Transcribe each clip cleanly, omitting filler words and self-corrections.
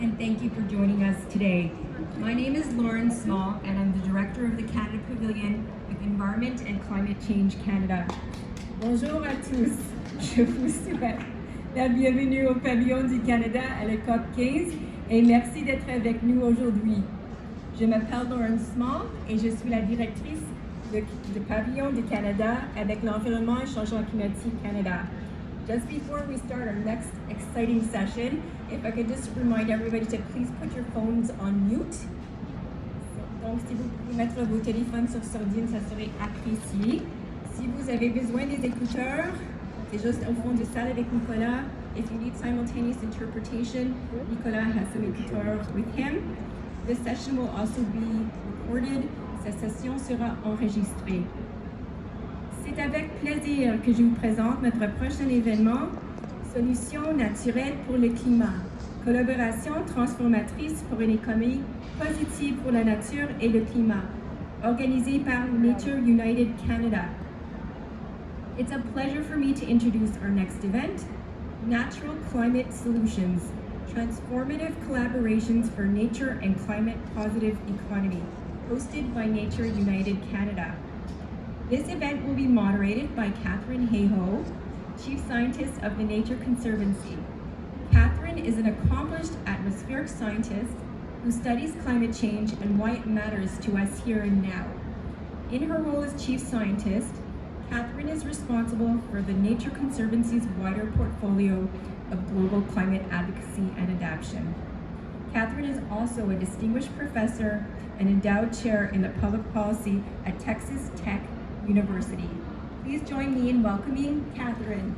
and thank you for joining us today. My name is Lauren Small, and I'm the Director of the Canada Pavilion with Environment and Climate Change Canada. Bonjour à tous, je vous souhaite la bienvenue au Pavillon du Canada à la COP15 et merci d'être avec nous aujourd'hui. Je m'appelle Lauren Small et je suis la directrice du Pavillon du Canada avec l'Environnement et Changement Climatique Canada. Just before we start our next exciting session, if I could just remind everybody to please put your phones on mute. Donc, si vous pouvez mettre vos téléphones sur sourdine, ça serait apprécié. Si vous avez besoin des écouteurs, c'est juste au fond de salle avec Nicolas. If you need simultaneous interpretation, Nicolas has some écouteurs with him. This session will also be recorded. Cette session sera enregistrée. C'est avec plaisir que je vous présente notre prochain événement, Solutions naturelles pour le climat, collaboration transformatrice pour une économie positive pour la nature et le climat, organisé par Nature United Canada. It's a pleasure for me to introduce our next event, Natural Climate Solutions, Transformative Collaborations for Nature and Climate Positive Economy, hosted by Nature United Canada. This event will be moderated by Katherine Hayhoe, Chief Scientist of the Nature Conservancy. Katherine is an accomplished atmospheric scientist who studies climate change and why it matters to us here and now. In her role as Chief Scientist, Katherine is responsible for the Nature Conservancy's wider portfolio of global climate advocacy and adaptation. Katherine is also a distinguished professor and endowed chair in the public policy at Texas Tech University. Please join me in welcoming Katherine.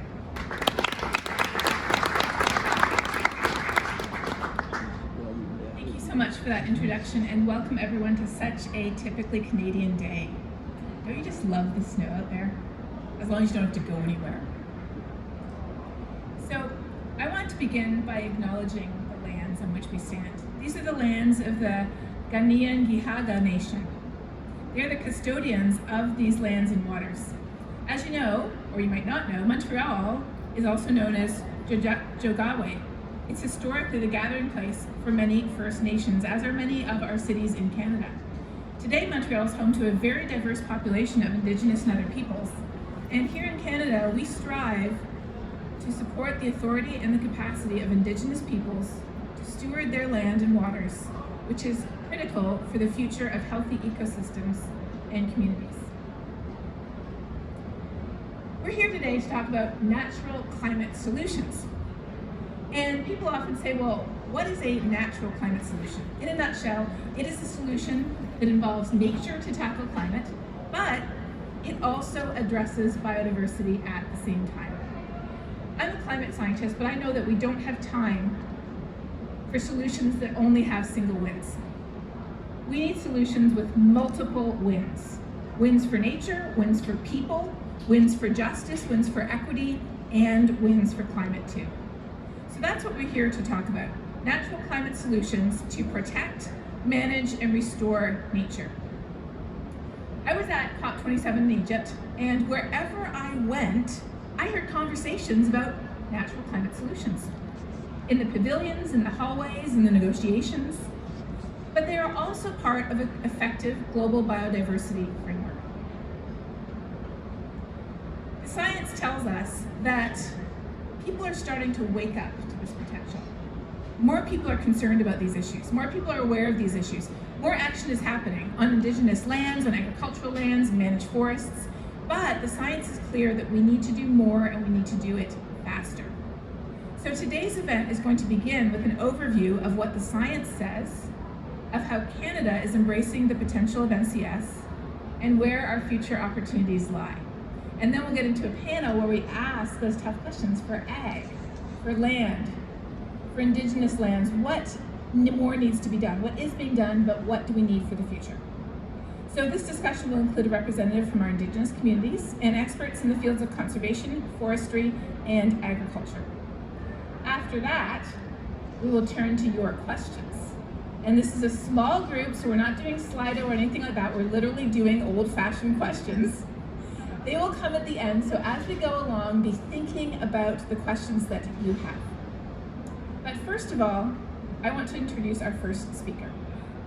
Thank you so much for that introduction, and welcome everyone to such a typically Canadian day. Don't you just love the snow out there? As long as you don't have to go anywhere. So I want to begin by acknowledging the lands on which we stand. These are the lands of the Ghanaian-Gihaga Nation. They're the custodians of these lands and waters. As you know, or you might not know, Montreal is also known as Jogawe. It's historically the gathering place for many First Nations, as are many of our cities in Canada. Today, Montreal is home to a very diverse population of Indigenous and other peoples. And here in Canada, we strive to support the authority and the capacity of Indigenous peoples to steward their land and waters, which is critical for the future of healthy ecosystems and communities. We're here today to talk about natural climate solutions. And people often say, well, what is a natural climate solution? In a nutshell, it is a solution that involves nature to tackle climate, but it also addresses biodiversity at the same time. I'm a climate scientist, but I know that we don't have time for solutions that only have single wins. We need solutions with multiple wins. Wins for nature, wins for people, wins for justice, wins for equity, and wins for climate too. So that's what we're here to talk about. Natural climate solutions to protect, manage, and restore nature. I was at COP15 in Egypt, and wherever I went, I heard conversations about natural climate solutions. In the pavilions, in the hallways, in the negotiations, but they are also part of an effective global biodiversity framework. The science tells us that people are starting to wake up to this potential. More people are concerned about these issues. More people are aware of these issues. More action is happening on Indigenous lands, on agricultural lands, and managed forests. But the science is clear that we need to do more and we need to do it faster. So today's event is going to begin with an overview of what the science says, of how Canada is embracing the potential of NCS, and where our future opportunities lie. And then we'll get into a panel where we ask those tough questions for ag, for land, for Indigenous lands. What more needs to be done? What is being done, but what do we need for the future? So this discussion will include a representative from our Indigenous communities and experts in the fields of conservation, forestry, and agriculture. After that, we will turn to your questions. And this is a small group, so we're not doing Slido or anything like that. We're literally doing old-fashioned questions. They will come at the end, so as we go along, be thinking about the questions that you have. But first of all, I want to introduce our first speaker.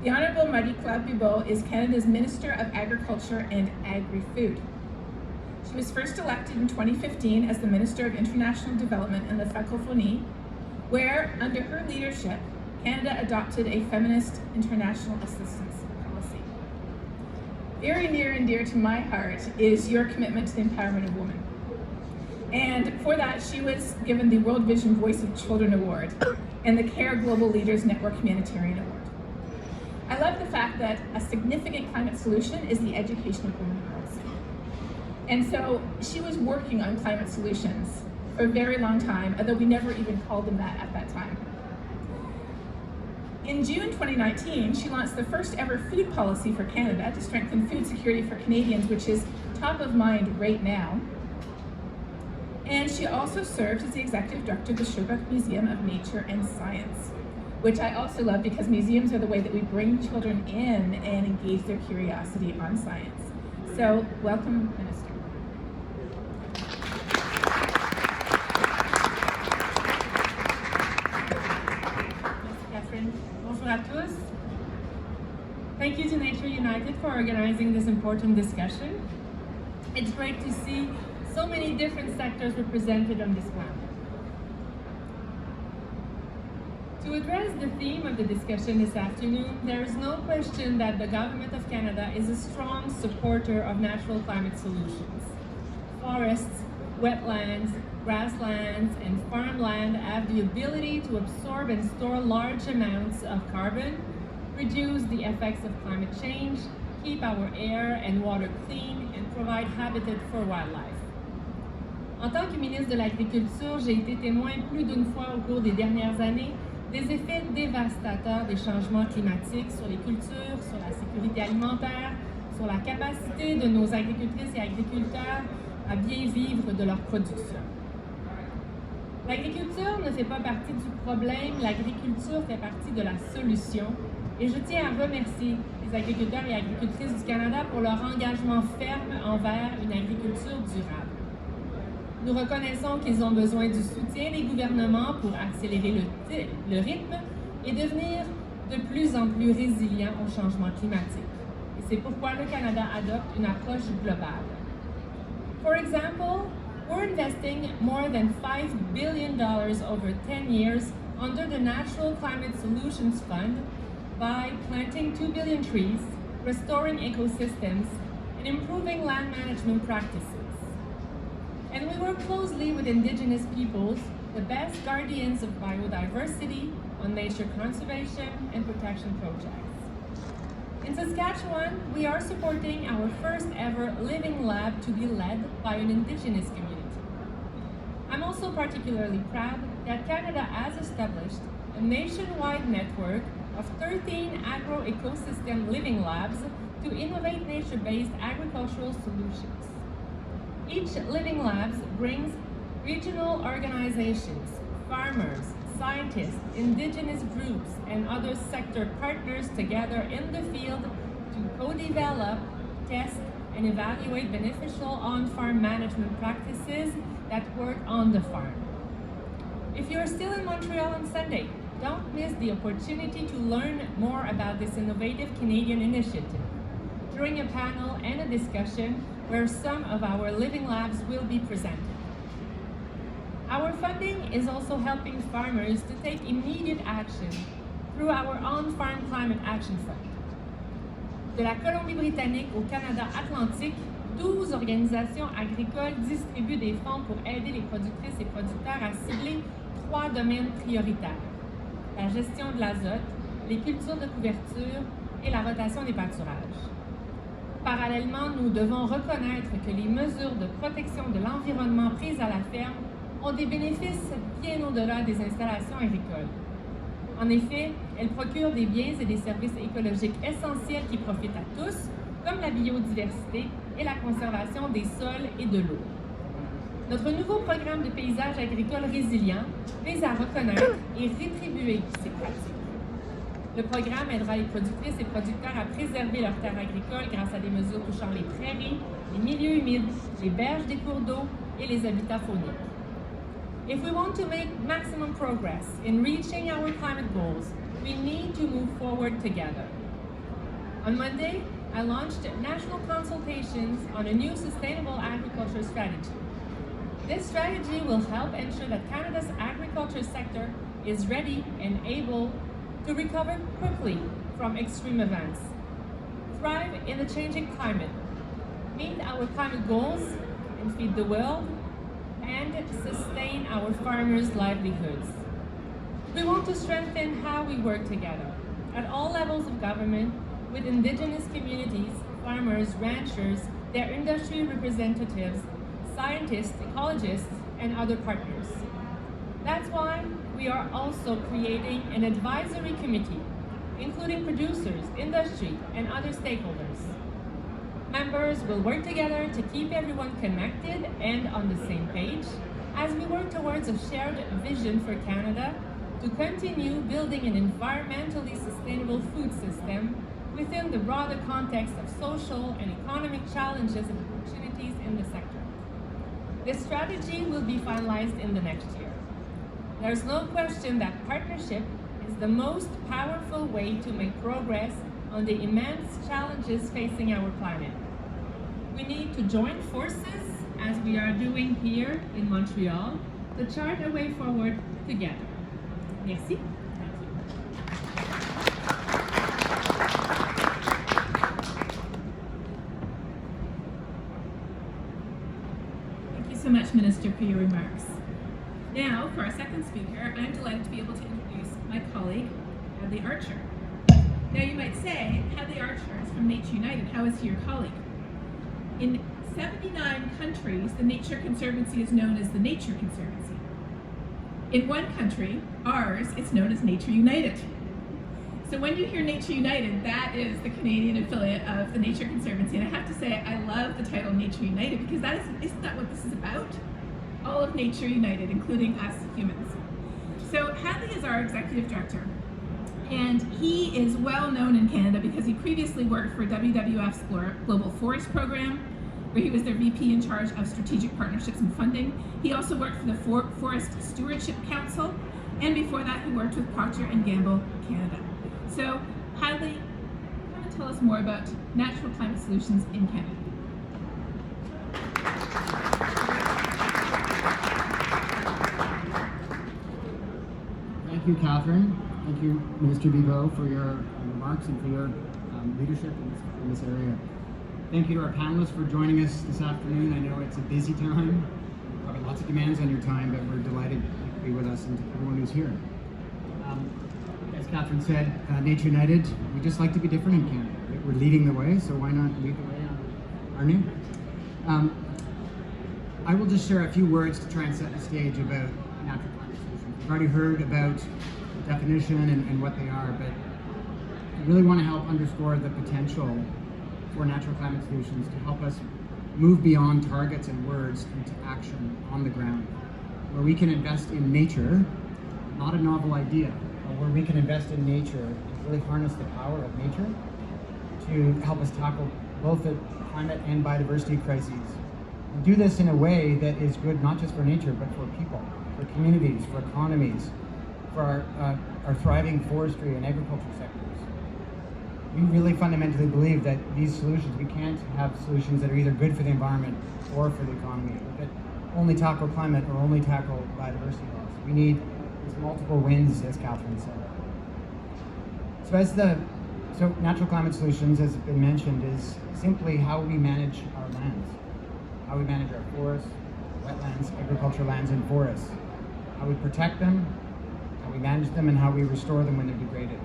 The Honourable Marie-Claude Bibeau is Canada's Minister of Agriculture and Agri-Food. She was first elected in 2015 as the Minister of International Development and the Francophonie, where, under her leadership, Canada adopted a feminist international assistance policy. Very near and dear to my heart is your commitment to the empowerment of women. And for that, she was given the World Vision Voice of Children Award and the CARE Global Leaders Network Humanitarian Award. I love the fact that a significant climate solution is the education of women and girls. And so she was working on climate solutions for a very long time, although we never even called them that at that time. In June 2019, she launched the first ever food policy for Canada to strengthen food security for Canadians, which is top of mind right now. And she also served as the executive director of the Sherbrooke Museum of Nature and Science, which I also love because museums are the way that we bring children in and engage their curiosity on science. So, welcome, Minister. Merci, Catherine. Bonjour à tous. Thank you to Nature United for organizing this important discussion. It's great to see so many different sectors represented on this panel. To address the theme of the discussion this afternoon, there is no question that the Government of Canada is a strong supporter of natural climate solutions. Forests, wetlands, grasslands, and farmland have the ability to absorb and store large amounts of carbon, reduce the effects of climate change, keep our air and water clean, and provide habitat for wildlife. En tant que ministre de l'Agriculture, j'ai été témoin plus d'une fois au cours des dernières années des effets dévastateurs des changements climatiques sur les cultures, sur la sécurité alimentaire, sur la capacité de nos agricultrices et agriculteurs à bien vivre de leur production. L'agriculture ne fait pas partie du problème, l'agriculture fait partie de la solution. Et je tiens à remercier les agriculteurs et agricultrices du Canada pour leur engagement ferme envers une agriculture durable. Nous reconnaissons qu'ils ont besoin du soutien des gouvernements pour accélérer le rythme et devenir de plus en plus résilients au changement climatique. Et c'est pourquoi le Canada adopte une approche globale. For example, we're investing more than $5 billion over 10 years under the Natural Climate Solutions Fund by planting 2 billion trees, restoring ecosystems, and improving land management practices. And we work closely with Indigenous peoples, the best guardians of biodiversity, on nature conservation and protection projects. In Saskatchewan, we are supporting our first ever living lab to be led by an Indigenous community. I'm also particularly proud that Canada has established a nationwide network of 13 agro-ecosystem living labs to innovate nature-based agricultural solutions. Each Living Labs brings regional organizations, farmers, scientists, Indigenous groups, and other sector partners together in the field to co-develop, test, and evaluate beneficial on-farm management practices that work on the farm. If you're still in Montreal on Sunday, don't miss the opportunity to learn more about this innovative Canadian initiative during a panel and a discussion where some of our living labs will be presented. Our funding is also helping farmers to take immediate action through our On-Farm Climate Action Fund. De la Colombie-Britannique au Canada Atlantique, 12 organisations agricoles distribuent des fonds pour aider les productrices et producteurs à cibler 3 domaines prioritaires: la gestion de l'azote, les cultures de couverture et la rotation des pâturages. Parallèlement, nous devons reconnaître que les mesures de protection de l'environnement prises à la ferme ont des bénéfices bien au-delà des installations agricoles. En effet, elles procurent des biens et des services écologiques essentiels qui profitent à tous, comme la biodiversité et la conservation des sols et de l'eau. Notre nouveau programme de paysage agricole résilient vise à reconnaître et rétribuer ces pratiques. Le programme aidera les productrices et producteurs à préserver leurs terres agricoles grâce à des mesures touchant les prairies, les milieux humides, les berges des cours d'eau et les habitats fauniques. If we want to make maximum progress in reaching our climate goals, we need to move forward together. On Monday, I launched national consultations on a new sustainable agriculture strategy. This strategy will help ensure that Canada's agriculture sector is ready and able to recover quickly from extreme events, thrive in the changing climate, meet our climate goals, and feed the world, and sustain our farmers' livelihoods. We want to strengthen how we work together at all levels of government with Indigenous communities, farmers, ranchers, their industry representatives, scientists, ecologists, and other partners. That's why we are also creating an advisory committee, including producers, industry, and other stakeholders. Members will work together to keep everyone connected and on the same page as we work towards a shared vision for Canada to continue building an environmentally sustainable food system within the broader context of social and economic challenges and opportunities in the sector. This strategy will be finalized in the next year. There's no question that partnership is the most powerful way to make progress on the immense challenges facing our planet. We need to join forces, as we are doing here in Montreal, to chart a way forward together. Merci. Thank you so much, Minister, for your remarks. Now, for our second speaker, I'm delighted to be able to introduce my colleague, Hadley Archer. Now, you might say, Hadley Archer is from Nature United. How is he your colleague? In 79 countries, the Nature Conservancy is known as the Nature Conservancy. In one country, ours, it's known as Nature United. So when you hear Nature United, that is the Canadian affiliate of the Nature Conservancy. And I have to say, I love the title Nature United because isn't that what this is about? All of Nature United, including us humans. So Hadley is our executive director, and he is well known in Canada because he previously worked for WWF's Global Forest Program, where he was their VP in charge of strategic partnerships and funding. He also worked for the Forest Stewardship Council, and before that he worked with Procter & Gamble Canada. So Hadley, come and tell us more about natural climate solutions in Canada. Thank you, Catherine. Thank you, Minister Bibeau, for your remarks and for your leadership in this area. Thank you to our panelists for joining us this afternoon. I know it's a busy time, probably lots of demands on your time, but we're delighted to be with us and to everyone who's here. As Catherine said, Nature United, we just like to be different in Canada. We're leading the way, so why not lead the way on our name? I will just share a few words to try and set the stage about natural climate solutions. We've already heard about the definition and what they are, but I really want to help underscore the potential for natural climate solutions to help us move beyond targets and words into action on the ground, where we can invest in nature, not a novel idea, but where we can invest in nature and really harness the power of nature to help us tackle both the climate and biodiversity crises. And do this in a way that is good not just for nature, but for people, for communities, for economies, for our thriving forestry and agriculture sectors. We really fundamentally believe that these solutions, we can't have solutions that are either good for the environment or for the economy, that only tackle climate or only tackle biodiversity loss. We need these multiple wins, as Catherine said. So natural climate solutions, as has been mentioned, is simply how we manage our lands, how we manage our forests, wetlands, agricultural lands, and forests, how we protect them, how we manage them, and how we restore them when they're degraded.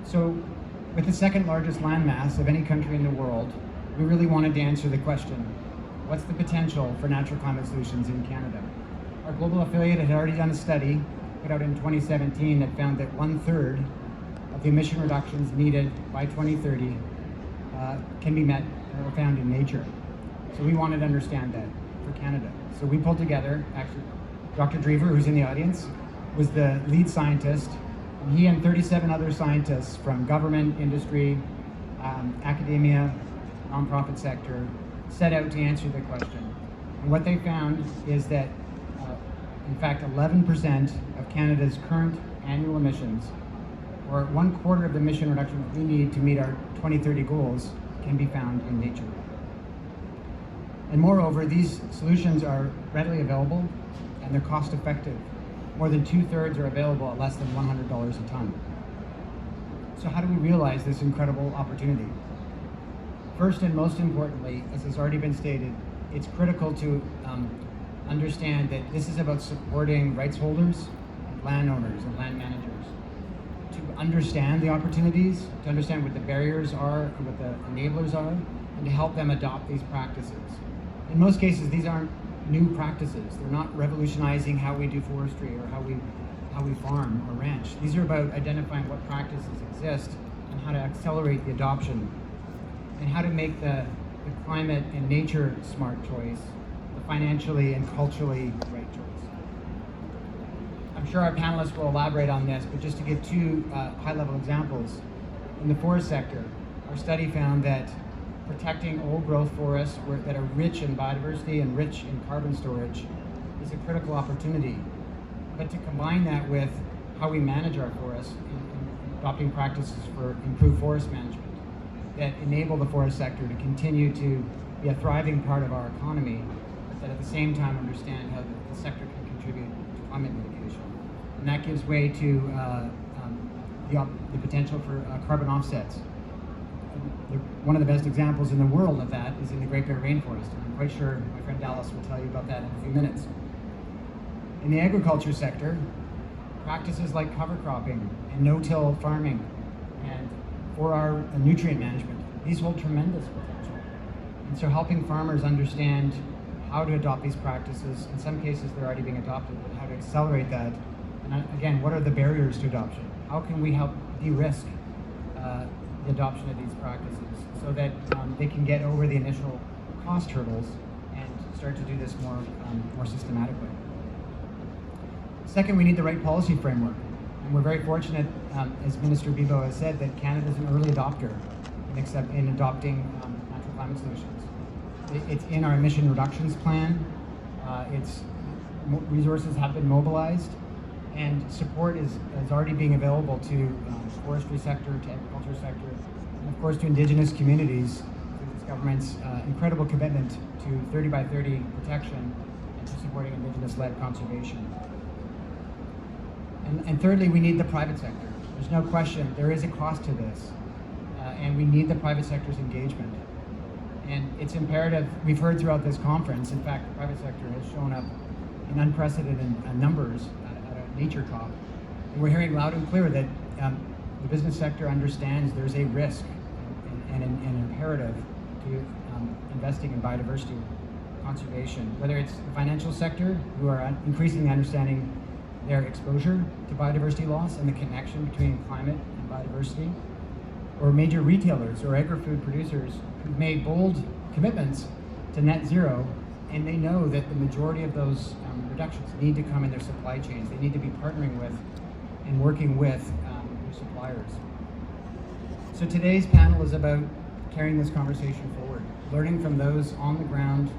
So, with the second largest landmass of any country in the world, we really wanted to answer the question, what's the potential for natural climate solutions in Canada? Our global affiliate had already done a study, put out in 2017, that found that 1/3 of the emission reductions needed by 2030 can be met or found in nature. So we wanted to understand that for Canada. So we pulled together, actually, Dr. Drever, who's in the audience, was the lead scientist. And he and 37 other scientists from government, industry, academia, nonprofit sector set out to answer the question. And what they found is that, in fact, 11% of Canada's current annual emissions, or 1/4 of the emission reduction we need to meet our 2030 goals, can be found in nature. And moreover, these solutions are readily available and they're cost effective. More than 2/3 are available at less than $100 a ton. So how do we realize this incredible opportunity? First and most importantly, as has already been stated, it's critical to understand that this is about supporting rights holders, and landowners, and land managers, to understand the opportunities, to understand what the barriers are and what the enablers are, and to help them adopt these practices. In most cases, these aren't new practices. They're not revolutionizing how we do forestry or how we farm or ranch. These are about identifying what practices exist and how to accelerate the adoption, and how to make the climate and nature smart choice the financially and culturally right choice. I'm sure our panelists will elaborate on this, but just to give two high-level examples. In the forest sector, our study found that protecting old growth forests that are rich in biodiversity and rich in carbon storage is a critical opportunity. But to combine that with how we manage our forests and adopting practices for improved forest management that enable the forest sector to continue to be a thriving part of our economy, but that at the same time understand how the sector can contribute to climate mitigation. And that gives way to the potential for carbon offsets. One of the best examples in the world of that is in the Great Bear Rainforest, and I'm quite sure my friend Dallas will tell you about that in a few minutes. In the agriculture sector, practices like cover cropping and no-till farming and for our nutrient management, these hold tremendous potential. And so helping farmers understand how to adopt these practices, in some cases they're already being adopted, but how to accelerate that. And again, what are the barriers to adoption? How can we help de-risk the adoption of these practices so that they can get over the initial cost hurdles and start to do this more systematically? Second, we need the right policy framework. And we're very fortunate, as Minister Bibeau has said, that Canada is an early adopter in adopting natural climate solutions. It's in our emission reductions plan. Resources have been mobilized, and support is already being available to forestry sector, to agriculture sector, and of course to Indigenous communities through this government's incredible commitment to 30 by 30 protection and to supporting Indigenous-led conservation. And thirdly, we need the private sector. There's no question, there is a cost to this, and we need the private sector's engagement. And it's imperative, we've heard throughout this conference, in fact, the private sector has shown up in unprecedented numbers at a nature COP. And we're hearing loud and clear that the business sector understands there's a risk and an imperative to investing in biodiversity conservation, whether it's the financial sector, who are increasingly understanding their exposure to biodiversity loss and the connection between climate and biodiversity, or major retailers or agri-food producers who've made bold commitments to net zero, and they know that the majority of those reductions need to come in their supply chains. They need to be partnering with and working with their suppliers. So today's panel is about carrying this conversation forward, learning from those on the ground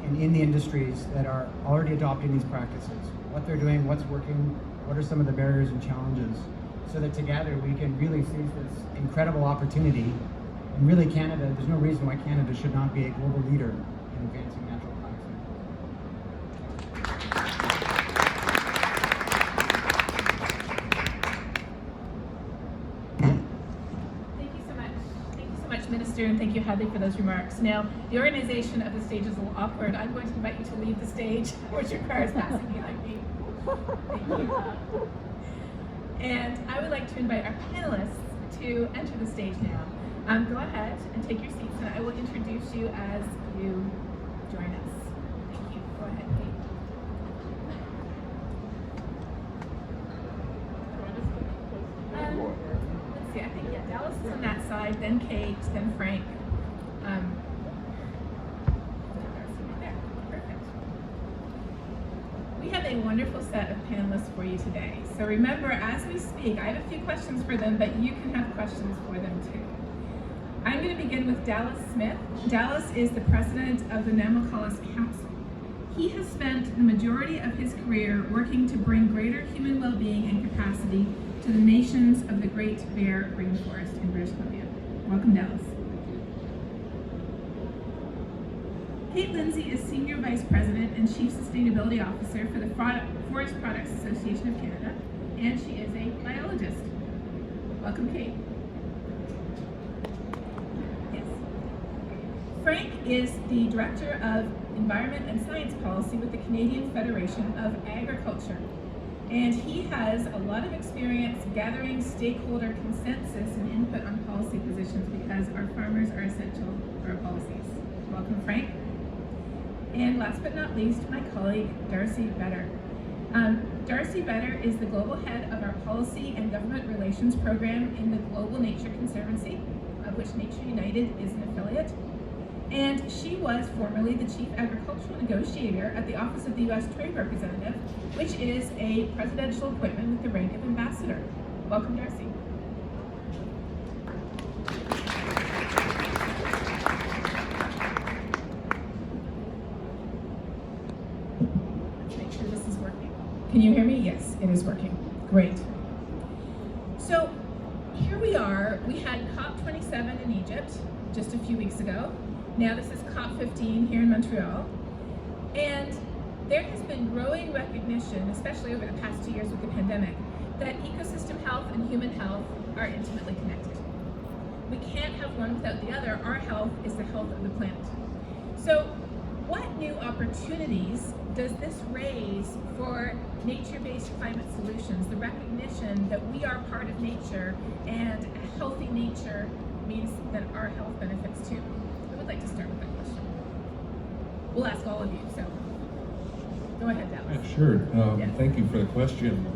and in the industries that are already adopting these practices, what they're doing, what's working, what are some of the barriers and challenges, so that together we can really seize this incredible opportunity. And really Canada, there's no reason why Canada should not be a global leader in advancing natural climate science. Thank you so much. Thank you so much, Minister, and thank you, Hadley, for those remarks. Now, the organization of the stage is a little awkward. I'm going to invite you to leave the stage, which your car is passing behind me. Thank you. And I would like to invite our panelists to enter the stage now. Go ahead and take your seats, and I will introduce you as you join us. Thank you. Go ahead, Kate. Let's see, I think, yeah, Dallas is on that side, then Kate, then Frank. There, perfect. We have a wonderful set of panelists for you today. So remember, as we speak, I have a few questions for them, but you can have questions for them too. I'm going to begin with Dallas Smith. Dallas is the president of the Namaqualis Council. He has spent the majority of his career working to bring greater human well-being and capacity to the nations of the Great Bear Rainforest in British Columbia. Welcome, Dallas. Kate Lindsay is Senior Vice President and Chief Sustainability Officer for the Forest Products Association of Canada, and she is a biologist. Welcome, Kate. Yes. Frank is the Director of Environment and Science Policy with the Canadian Federation of Agriculture, and he has a lot of experience gathering stakeholder consensus and input on policy positions because our farmers are essential for our policies. Welcome, Frank. And last but not least, my colleague, Darcy Vetter. Darcy Vetter is the global head of our policy and government relations program in the Global Nature Conservancy, of which Nature United is an affiliate. And she was formerly the chief agricultural negotiator at the Office of the U.S. Trade Representative, which is a presidential appointment with the rank of ambassador. Welcome, Darcy. Can you hear me? Yes, it is working. Great. So here we are. We had COP27 in Egypt just a few weeks ago. Now this is COP15 here in Montreal. And there has been growing recognition, especially over the past 2 years with the pandemic, that ecosystem health and human health are intimately connected. We can't have one without the other. Our health is the health of the planet. So what new opportunities does this raise for nature-based climate solutions? The recognition that we are part of nature and a healthy nature means that our health benefits too. I would like to start with that question. We'll ask all of you, so go ahead, Dallas. Yeah, sure. Yeah. Thank you for the question.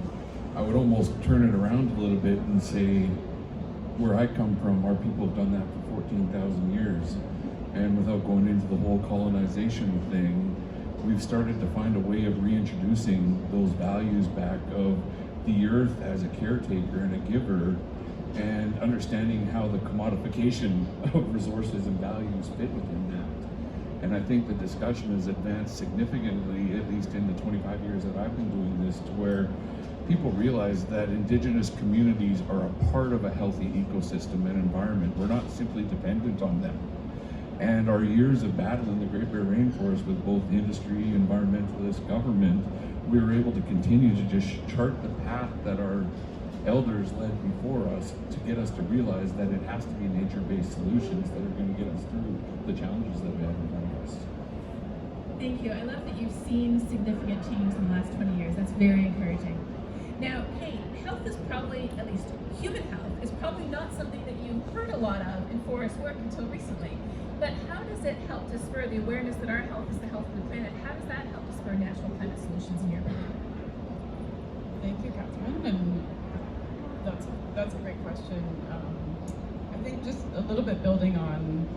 I would almost turn it around a little bit and say, where I come from, our people have done that for 14,000 years. And without going into the whole colonization thing, we've started to find a way of reintroducing those values back of the earth as a caretaker and a giver, and understanding how the commodification of resources and values fit within that. And I think the discussion has advanced significantly, at least in the 25 years that I've been doing this, to where people realize that Indigenous communities are a part of a healthy ecosystem and environment. We're not simply dependent on them. And our years of battle in the Great Bear Rainforest with both industry, environmentalists, government, we were able to continue to just chart the path that our elders led before us to get us to realize that it has to be nature-based solutions that are going to get us through the challenges that we have in front of us. Thank you. I love that you've seen significant change in the last 20 years. That's very encouraging. Now, Kate, health is probably, at least human health, is probably not something that you've heard a lot of in forest work until recently. But how does it help to spur the awareness that our health is the health of the planet? How does that help to spur natural climate solutions in your opinion? Thank you, Catherine, and that's a great question. I think just a little bit building on,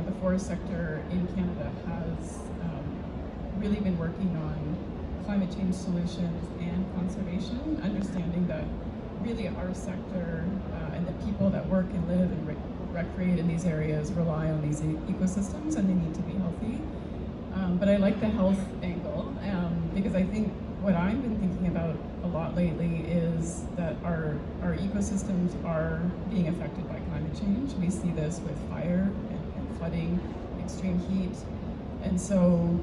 the forest sector in Canada has really been working on climate change solutions and conservation, understanding that really our sector and the people that work and live and recreate in these areas rely on these ecosystems, and they need to be healthy. But I like the health angle because I think what I've been thinking about a lot lately is that our ecosystems are being affected by climate change. We see this with fire and flooding, extreme heat, and so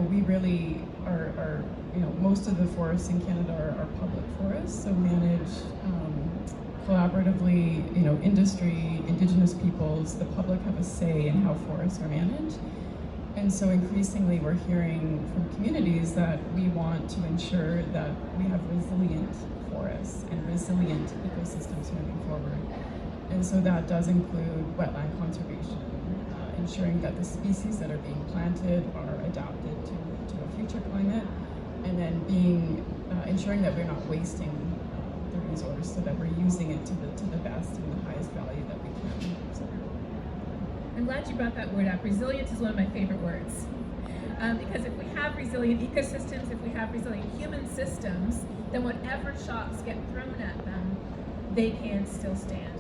we really are most of the forests in Canada are public forests, so manage collaboratively, industry, Indigenous peoples, the public have a say in how forests are managed. And so increasingly we're hearing from communities that we want to ensure that we have resilient forests and resilient ecosystems moving forward. And so that does include wetland conservation, ensuring that the species that are being planted are adapted to a future climate, and then ensuring that we're not wasting the resource, so that we're using it to the best and the highest value that we can. So, I'm glad you brought that word up. Resilience is one of my favorite words. Because if we have resilient ecosystems, if we have resilient human systems, then whatever shocks get thrown at them, they can still stand.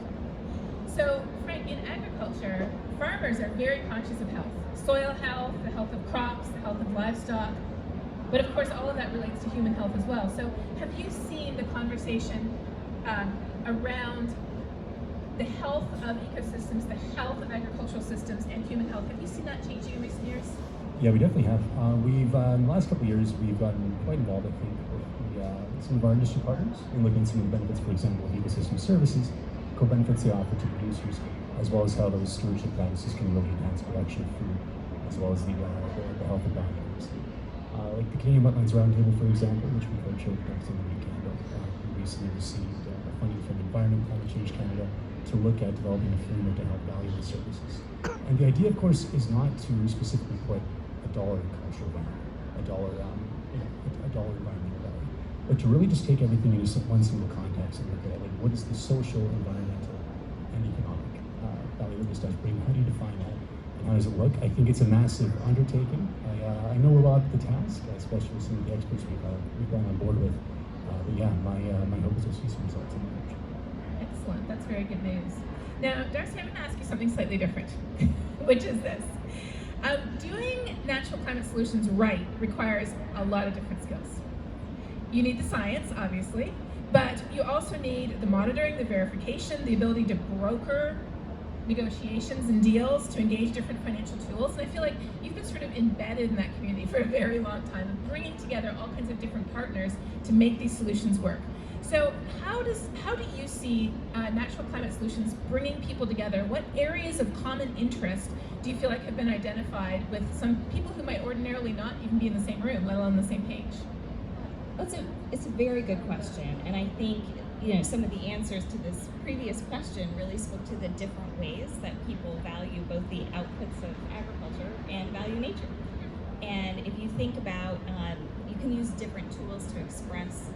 So, Frank, in agriculture, farmers are very conscious of health. Soil health, the health of crops, the health of livestock. But of course, all of that relates to human health as well. So have you seen the conversation around the health of ecosystems, the health of agricultural systems, and human health? Have you seen that changing in recent years? Yeah, we definitely have. We've in the last couple of years, we've gotten quite involved, I think, with some of our industry partners in looking at some of the benefits, for example, of ecosystem services, co-benefits they offer to producers, as well as how those stewardship practices can really enhance production of food, as well as the health of biodiversity. Like the Canadian Wetlands Roundtable, for example, which we co-chaired next in the weekend, we recently received funding from Environment Climate Change Canada to look at developing a framework to help value these services. And the idea, of course, is not to specifically put a dollar in cultural value, a dollar environmental value, but to really just take everything into one single context and look at it, like what is the social, environmental, and economic value that this does bring? How do you define that? And how does it look? I think it's a massive undertaking. I know we're well up to the task, especially with some of the experts we've gone on board with. But yeah, my hope is to see some results in March. Excellent, that's very good news. Now, Darcy, I'm going to ask you something slightly different, which is this. Doing natural climate solutions right requires a lot of different skills. You need the science, obviously, but you also need the monitoring, the verification, the ability to broker negotiations and deals, to engage different financial tools. And I feel like you've been sort of embedded in that community for a very long time, bringing together all kinds of different partners to make these solutions work. So how do you see natural climate solutions bringing people together? What areas of common interest do you feel like have been identified with some people who might ordinarily not even be in the same room, let alone the same page? Well, it's a very good question, and I think some of the answers to this previous question really spoke to the different ways that people value both the outputs of agriculture and value nature. And if you think about, you can use different tools to express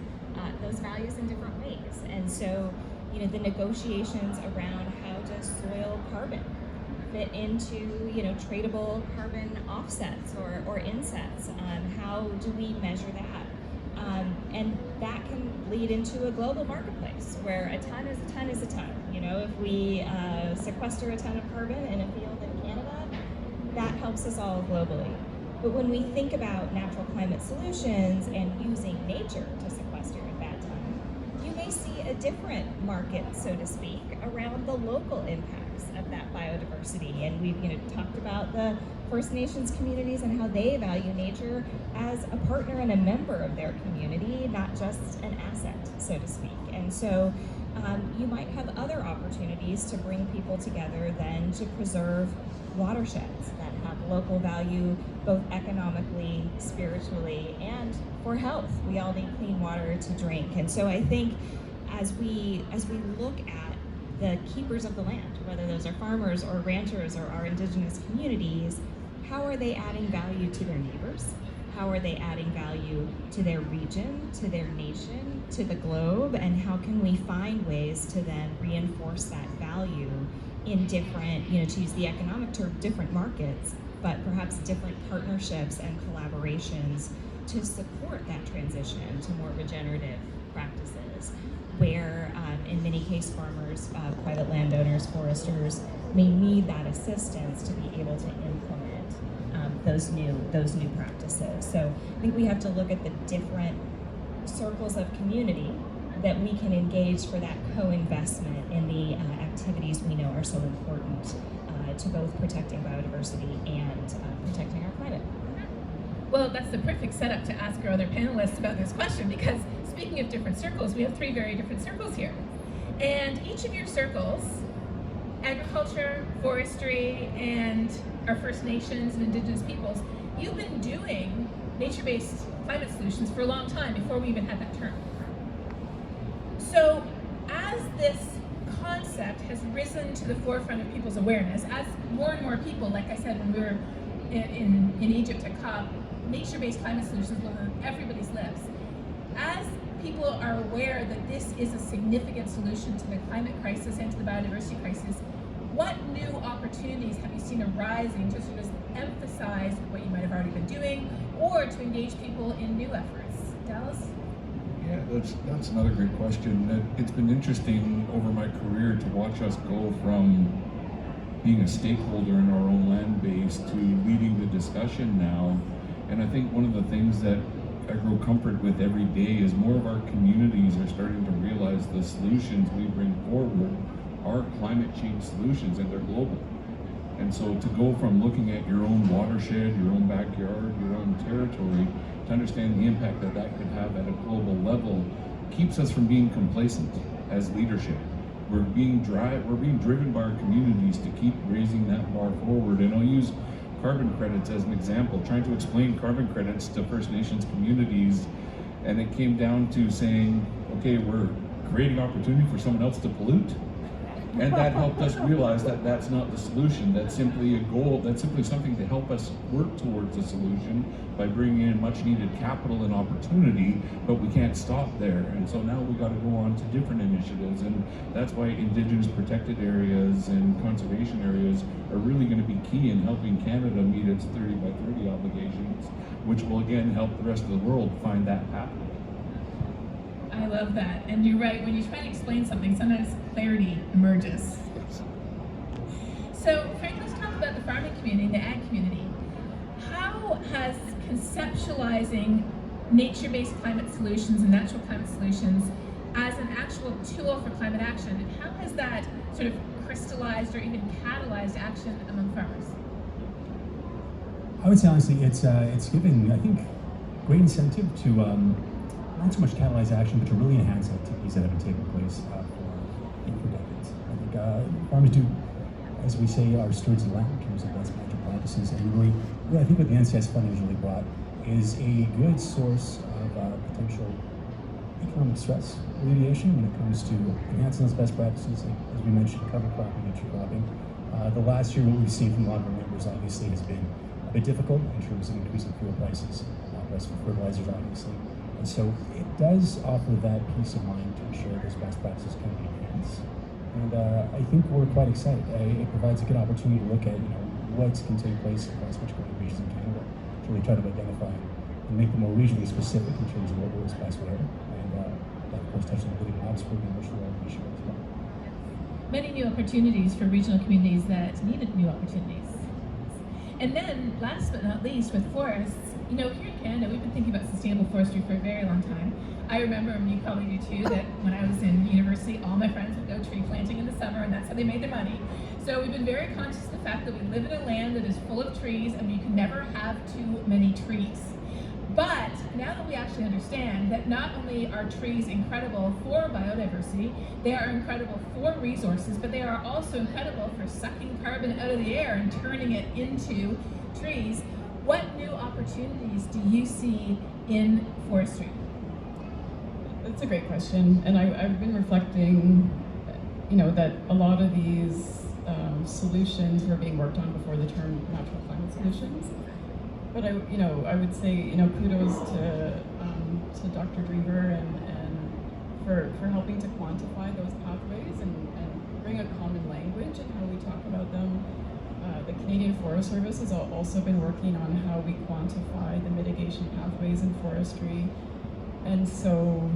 those values in different ways. And so, the negotiations around how does soil carbon fit into, tradable carbon offsets or insets? How do we measure that? And that can lead into a global marketplace where a ton is a ton is a ton. If we sequester a ton of carbon in a field in Canada, that helps us all globally. But when we think about natural climate solutions and using nature to sequester that ton, you may see a different market, so to speak, around the local impacts of that biodiversity. And we've talked about the First Nations communities and how they value nature as a partner and a member of their community, not just an asset, so to speak. And so you might have other opportunities to bring people together then to preserve watersheds that have local value, both economically, spiritually, and for health. We all need clean water to drink. And so I think as we look at the keepers of the land, whether those are farmers or ranchers or our indigenous communities, how are they adding value to their neighbors? How are they adding value to their region, to their nation, to the globe? And how can we find ways to then reinforce that value in different, to use the economic term, different markets, but perhaps different partnerships and collaborations to support that transition to more regenerative practices, where in many case farmers, private landowners, foresters may need that assistance to be able to implement those new practices. So I think we have to look at the different circles of community that we can engage for that co-investment in the activities we know are so important to both protecting biodiversity and protecting our climate. Well, that's the perfect setup to ask our other panelists about this question, because speaking of different circles, we have three very different circles here. And each of your circles, agriculture, forestry, and our First Nations and Indigenous peoples, you've been doing nature-based climate solutions for a long time before we even had that term. So as this concept has risen to the forefront of people's awareness, as more and more people, like I said, when we were in Egypt at COP, nature-based climate solutions were on everybody's lips. As people are aware that this is a significant solution to the climate crisis and to the biodiversity crisis, what new opportunities have you seen arising to sort of emphasize what you might have already been doing, or to engage people in new efforts? Dallas? Yeah, that's another great question. It's been interesting over my career to watch us go from being a stakeholder in our own land base to leading the discussion now. And I think one of the things that I grow comfort with every day is more of our communities are starting to realize the solutions we bring forward are climate change solutions, and they're global. And so to go from looking at your own watershed, your own backyard, your own territory, to understand the impact that that could have at a global level keeps us from being complacent as leadership. We're being driven by our communities to keep raising that bar forward. And I'll use carbon credits as an example, trying to explain carbon credits to First Nations communities, and it came down to saying, okay, we're creating opportunity for someone else to pollute. And that helped us realize that that's not the solution. That's simply a goal. That's simply something to help us work towards a solution by bringing in much needed capital and opportunity, but we can't stop there. And so now we've got to go on to different initiatives. And that's why Indigenous protected areas and conservation areas are really going to be key in helping Canada meet its 30 by 30 obligations, which will again help the rest of the world find that path. I love that. And you're right, when you try to explain something, sometimes clarity emerges. So, Frank, let's talk about the farming community and the ag community. How has conceptualizing nature-based climate solutions and natural climate solutions as an actual tool for climate action, how has that sort of crystallized or even catalyzed action among farmers? I would say honestly, it's given, I think, great incentive to not so much catalyze action, but to really enhance activities that have been taking place for decades. I think farmers do, as we say, are stewards of the land in terms of best management practices, and really, I think what the NCS funding has really brought is a good source of potential economic stress alleviation when it comes to enhancing those best practices, like, as we mentioned, cover cropping, nature cropping. The last year, what we've seen from a lot of our members, obviously, has been a bit difficult in terms of increasing fuel prices, price for fertilizers, obviously. And so it does offer that peace of mind to ensure those best practices can be enhanced. And I think we're quite excited. It provides a good opportunity to look at, what can take place across which regions in Canada to really try to identify and make them more regionally specific in terms of what works best where. And that, of course, touches on including Oxford and Montreal and Michigan as well. Many new opportunities for regional communities that needed new opportunities. And then, last but not least, with forests, here in Canada, we've been thinking about sustainable forestry for a very long time. I remember, and you probably do too, that when I was in university, all my friends would go tree planting in the summer, and that's how they made their money. So we've been very conscious of the fact that we live in a land that is full of trees, and you can never have too many trees. But now that we actually understand that not only are trees incredible for biodiversity, they are incredible for resources, but they are also incredible for sucking carbon out of the air and turning it into trees. What new opportunities do you see in forestry? That's a great question, and I've been reflecting, that a lot of these solutions were being worked on before the term natural climate solutions. But I would say, kudos to Dr. Drever and for helping to quantify those pathways and bring a common language in how we talk about them. The Canadian Forest Service has also been working on how we quantify the mitigation pathways in forestry. And so,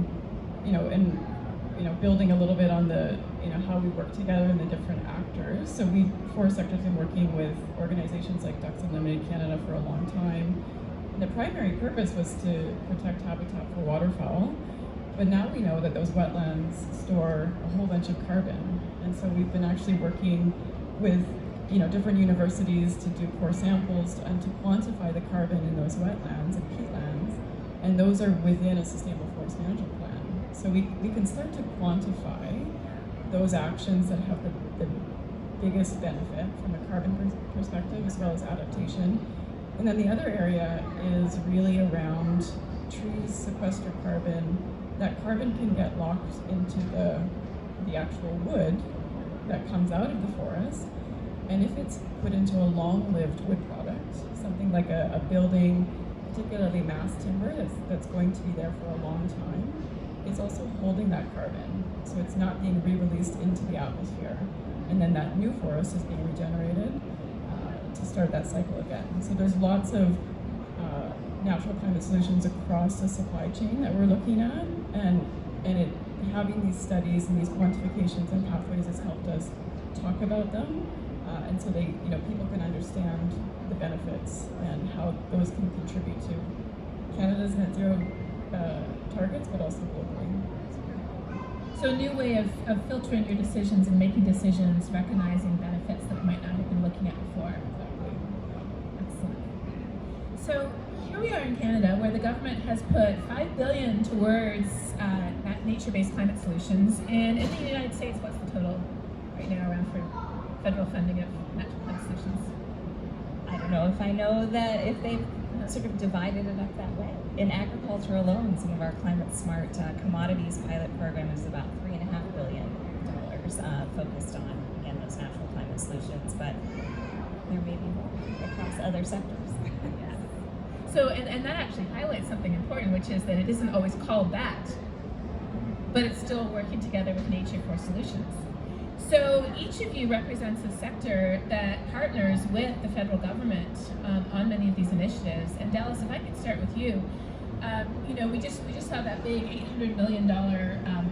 building a little bit on the, how we work together and the different actors. So forest sector has been working with organizations like Ducks Unlimited Canada for a long time. And the primary purpose was to protect habitat for waterfowl. But now we know that those wetlands store a whole bunch of carbon. And so we've been actually working with different universities to do core samples and to quantify the carbon in those wetlands and peatlands, and those are within a sustainable forest management plan. So we can start to quantify those actions that have the biggest benefit from a carbon perspective as well as adaptation. And then the other area is really around trees sequester carbon. That carbon can get locked into the actual wood that comes out of the forest. And if it's put into a long-lived wood product, something like a building, particularly mass timber that's going to be there for a long time, it's also holding that carbon. So it's not being re-released into the atmosphere. And then that new forest is being regenerated to start that cycle again. So there's lots of natural climate solutions across the supply chain that we're looking at, and having these studies and these quantifications and pathways has helped us talk about them. and so they, people can understand the benefits and how those can contribute to Canada's net zero targets, but also globally. So a new way of filtering your decisions and making decisions, recognizing benefits that we might not have been looking at before. Excellent. So here we are in Canada, where the government has put $5 billion towards nature-based climate solutions, and in the United States, what's the total right now around for federal funding of natural climate solutions? I don't know if I know that if they've sort of divided it up that way. In agriculture alone, some of our climate smart commodities pilot program is about $3.5 billion focused on, again, those natural climate solutions, but there may be more across other sectors. Yeah. So, and that actually highlights something important, which is that it isn't always called that, but it's still working together with nature for solutions. So each of you represents a sector that partners with the federal government on many of these initiatives. And Dallas, if I could start with you, we just saw that big $800 million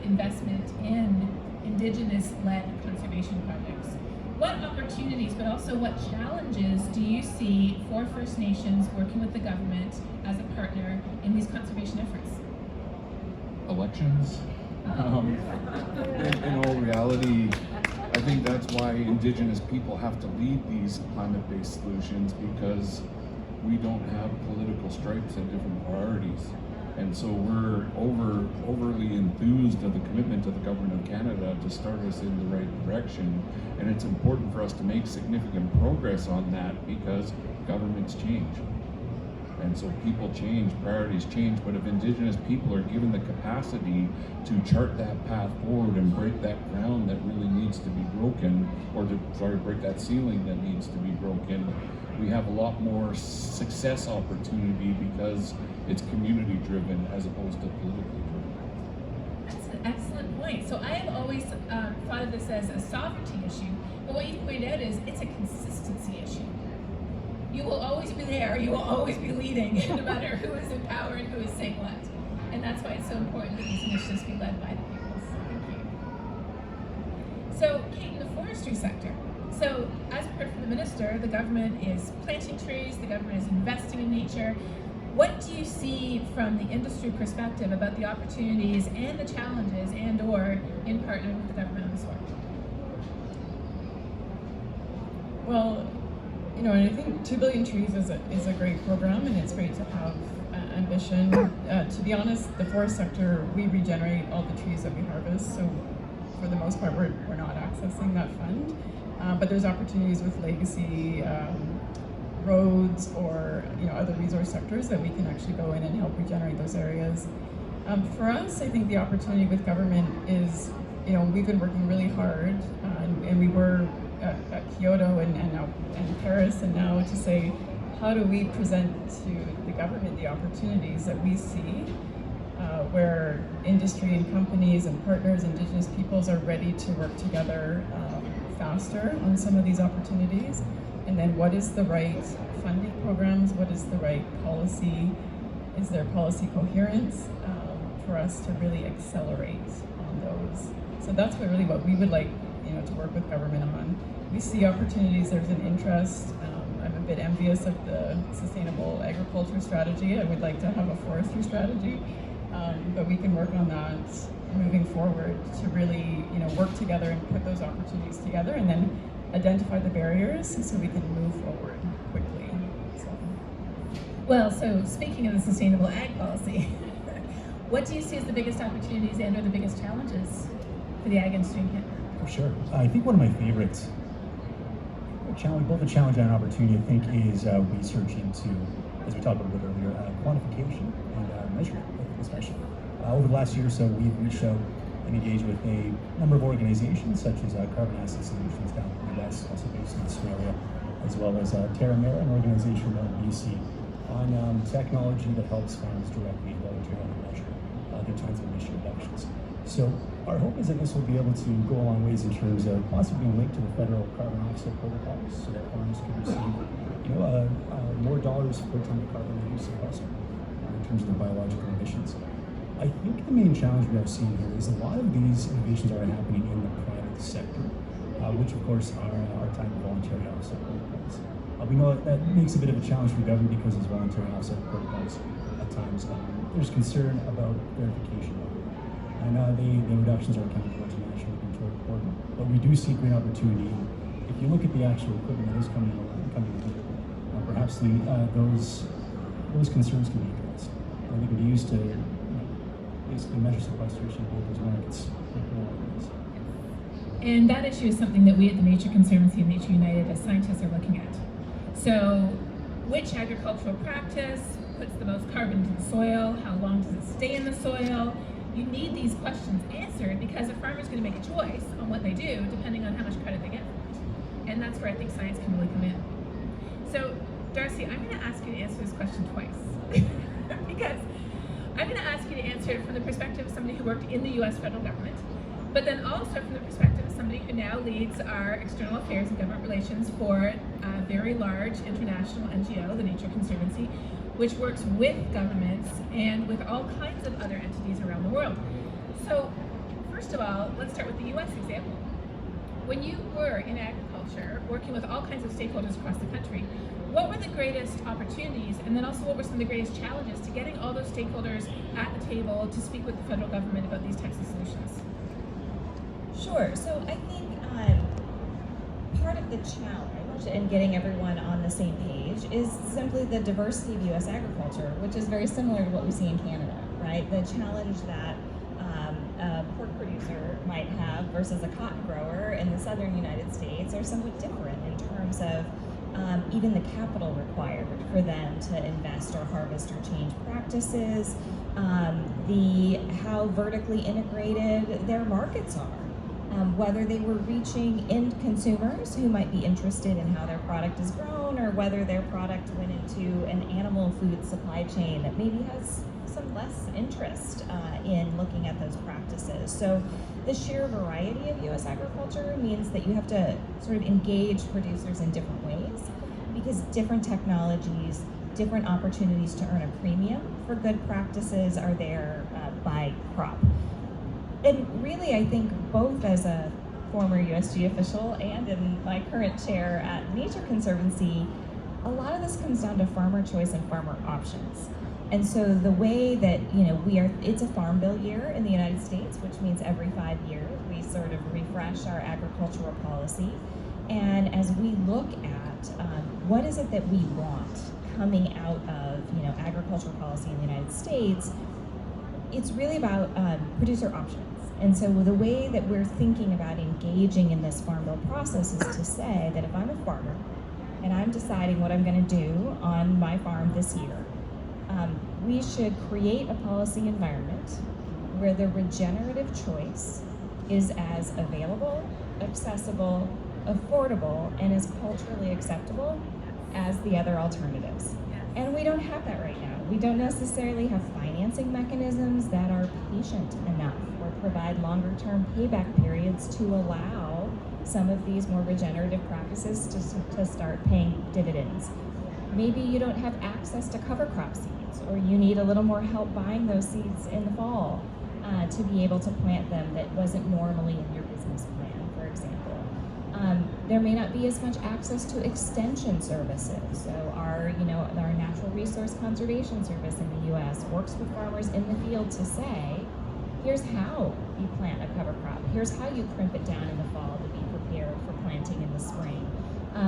investment in Indigenous-led conservation projects. What opportunities, but also what challenges do you see for First Nations working with the government as a partner in these conservation efforts? Elections. In all reality, I think that's why Indigenous people have to lead these climate-based solutions, because we don't have political stripes and different priorities. And so we're overly enthused of the commitment of the Government of Canada to start us in the right direction. And it's important for us to make significant progress on that, because governments change. And so people change, priorities change, but if Indigenous people are given the capacity to chart that path forward and break that ground that really needs to be broken, or break that ceiling that needs to be broken, we have a lot more success opportunity, because it's community driven as opposed to politically driven. That's an excellent point. So I have always thought of this as a sovereignty issue, but what you pointed out is it's a consistency issue. You will always be there, you will always be leading, no matter who is in power and who is saying what. And that's why it's so important that these initiatives be led by the peoples. Thank you. So, Kate, in the forestry sector, so as heard from the minister, the government is planting trees, the government is investing in nature. What do you see from the industry perspective about the opportunities and the challenges and/or in partnering with the government on this work? Well, and I think 2 billion trees is a great program, and it's great to have ambition. To be honest, the forest sector, we regenerate all the trees that we harvest, so for the most part, we're not accessing that fund. But there's opportunities with legacy roads or other resource sectors that we can actually go in and help regenerate those areas. For us, I think the opportunity with government is, we've been working really hard, and we were at Kyoto and now in Paris, and now to say, how do we present to the government the opportunities that we see, where industry and companies and partners, Indigenous peoples are ready to work together faster on some of these opportunities, and then what is the right funding programs, what is the right policy, is there policy coherence for us to really accelerate on those. So that's what we would like to work with government on. We see opportunities, there's an interest. I'm a bit envious of the sustainable agriculture strategy. I would like to have a forestry strategy, but we can work on that moving forward to really work together and put those opportunities together, and then identify the barriers so we can move forward quickly. Well, so speaking of the sustainable ag policy, what do you see as the biggest opportunities and/or the biggest challenges for the ag industry in Canada? For sure. I think one of my favorites, both a challenge and an opportunity, I think, is research into, as we talked about a bit earlier, quantification and measurement, especially. Over the last year or so, we've reached out and engaged with a number of organizations, such as Carbon Asset Solutions down in the West, also based in Australia, as well as Terramera, an organization down in BC, on technology that helps farms directly voluntarily measure their tons of emission reductions. So our hope is that this will be able to go a long ways in terms of possibly being linked to the federal carbon offset protocols, so that farmers can receive more dollars per ton of carbon reduced across in terms of their biological emissions. I think the main challenge we are seeing here is a lot of these innovations are happening in the private sector. which of course are tied to voluntary offset protocols. We know that makes a bit of a challenge for the government because these voluntary offset protocols at times there's concern about verification. And the reductions are accountable to national control reporting. But we do see great opportunity. If you look at the actual equipment that is coming in, perhaps those concerns can be addressed. And they can be used to basically measure sequestration of those markets. And that issue is something that we at the Nature Conservancy and Nature United as scientists are looking at. So, which agricultural practice puts the most carbon into the soil? How long does it stay in the soil? You need these questions answered because a farmer's going to make a choice on what they do depending on how much credit they get for it. And that's where I think science can really come in. So, Darcy, I'm going to ask you to answer this question twice. Because I'm going to ask you to answer it from the perspective of somebody who worked in the US federal government, but then also from the perspective of somebody who now leads our external affairs and government relations for a very large international NGO, the Nature Conservancy, which works with governments and with all kinds of other entities around the world. So, first of all, let's start with the US example. When you were in agriculture, working with all kinds of stakeholders across the country, what were the greatest opportunities, and then also what were some of the greatest challenges to getting all those stakeholders at the table to speak with the federal government about these types of solutions? Sure. So I think part of the challenge in getting everyone on the same page is simply the diversity of U.S. agriculture, which is very similar to what we see in Canada, right? The challenge that a pork producer might have versus a cotton grower in the southern United States are somewhat different in terms of even the capital required for them to invest or harvest or change practices, how vertically integrated their markets are. Whether they were reaching end consumers who might be interested in how their product is grown, or whether their product went into an animal food supply chain that maybe has some less interest in looking at those practices. So the sheer variety of U.S. agriculture means that you have to sort of engage producers in different ways, because different technologies, different opportunities to earn a premium for good practices are there by crop. And really, I think both as a former USG official and in my current chair at Nature Conservancy, a lot of this comes down to farmer choice and farmer options. And so the way that, it's a farm bill year in the United States, which means every 5 years we sort of refresh our agricultural policy. And as we look at what is it that we want coming out of, agricultural policy in the United States, it's really about producer options. And so the way that we're thinking about engaging in this farm bill process is to say that if I'm a farmer and I'm deciding what I'm going to do on my farm this year, we should create a policy environment where the regenerative choice is as available, accessible, affordable, and as culturally acceptable as the other alternatives. And we don't have that right now. We don't necessarily have financing mechanisms that are patient enough or provide longer-term payback periods to allow some of these more regenerative practices to start paying dividends. Maybe you don't have access to cover crop seeds, or you need a little more help buying those seeds in the fall to be able to plant them that wasn't normally in your business plan, for example. There may not be as much access to extension services. So our Natural Resource Conservation Service in the U.S. works with farmers in the field to say, here's how you plant a cover crop. Here's how you crimp it down in the fall to be prepared for planting in the spring.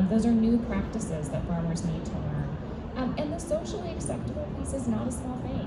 Those are new practices that farmers need to learn. And the socially acceptable piece is not a small thing.